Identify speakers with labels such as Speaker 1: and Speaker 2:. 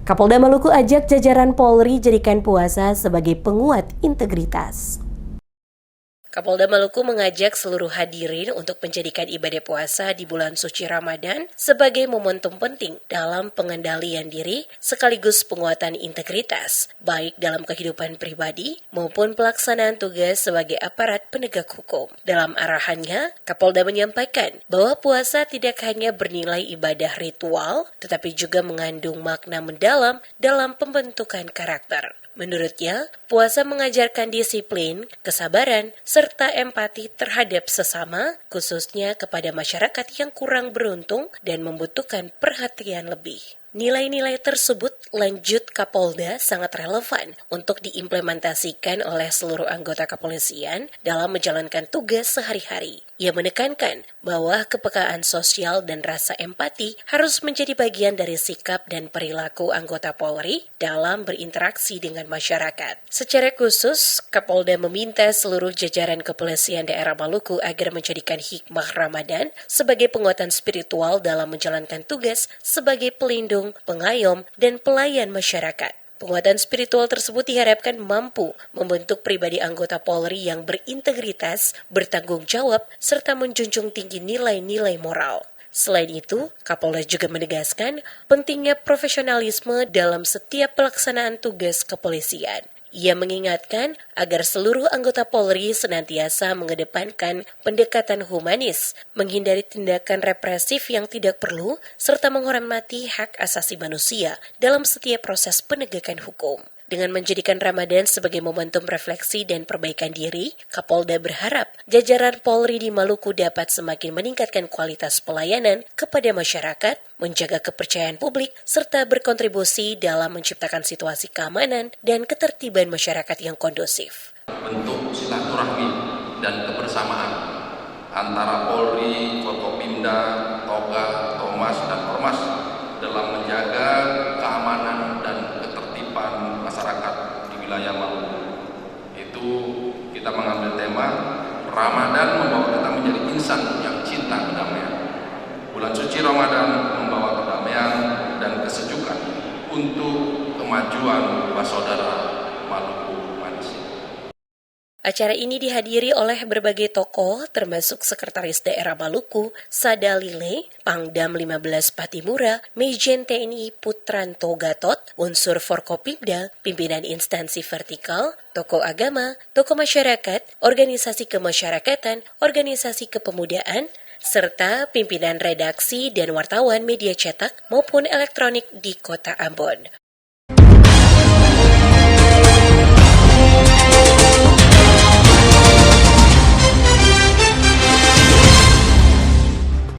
Speaker 1: Kapolda Maluku ajak jajaran Polri jadikan puasa sebagai penguat integritas. Kapolda Maluku mengajak seluruh hadirin untuk menjadikan ibadah puasa di bulan suci Ramadan sebagai momentum penting dalam pengendalian diri sekaligus penguatan integritas, baik dalam kehidupan pribadi maupun pelaksanaan tugas sebagai aparat penegak hukum. Dalam arahannya, Kapolda menyampaikan bahwa puasa tidak hanya bernilai ibadah ritual, tetapi juga mengandung makna mendalam dalam pembentukan karakter. Menurutnya, puasa mengajarkan disiplin, kesabaran, serta empati terhadap sesama, khususnya kepada masyarakat yang kurang beruntung dan membutuhkan perhatian lebih. Nilai-nilai tersebut, lanjut Kapolda, sangat relevan untuk diimplementasikan oleh seluruh anggota kepolisian dalam menjalankan tugas sehari-hari. Ia menekankan bahwa kepekaan sosial dan rasa empati harus menjadi bagian dari sikap dan perilaku anggota Polri dalam berinteraksi dengan masyarakat. Secara khusus, Kapolda meminta seluruh jajaran kepolisian daerah Maluku agar menjadikan hikmah Ramadan sebagai penguatan spiritual dalam menjalankan tugas sebagai pelindung, pengayom, dan pelayan masyarakat. Penguatan spiritual tersebut diharapkan mampu membentuk pribadi anggota Polri yang berintegritas, bertanggung jawab, serta menjunjung tinggi nilai-nilai moral. Selain itu, Kapolda juga menegaskan pentingnya profesionalisme dalam setiap pelaksanaan tugas kepolisian. Ia mengingatkan agar seluruh anggota Polri senantiasa mengedepankan pendekatan humanis, menghindari tindakan represif yang tidak perlu, serta menghormati hak asasi manusia dalam setiap proses penegakan hukum. Dengan menjadikan Ramadan sebagai momentum refleksi dan perbaikan diri, Kapolda berharap jajaran Polri di Maluku dapat semakin meningkatkan kualitas pelayanan kepada masyarakat, menjaga kepercayaan publik, serta berkontribusi dalam menciptakan situasi keamanan dan ketertiban masyarakat yang kondusif.
Speaker 2: Bentuk silaturahmi dan kebersamaan antara Polri, Forkopimda, Toga, Thomas, dan Ormas dalam menjaga keamanan dan ketertiban masyarakat di wilayah Maluku. Itu kita mengambil tema Ramadan membawa kita menjadi insan yang cinta kedamaian. Bulan suci Ramadan membawa kedamaian dan kesejukan untuk kemajuan saudara Maluku manusia.
Speaker 1: Acara ini dihadiri oleh berbagai tokoh termasuk Sekretaris Daerah Maluku, Sadalile, Pangdam 15 Patimura, Mejen TNI Putranto Gatot, unsur Forkopimda, pimpinan instansi vertikal, tokoh agama, tokoh masyarakat, organisasi kemasyarakatan, organisasi kepemudaan, serta pimpinan redaksi dan wartawan media cetak maupun elektronik di Kota Ambon.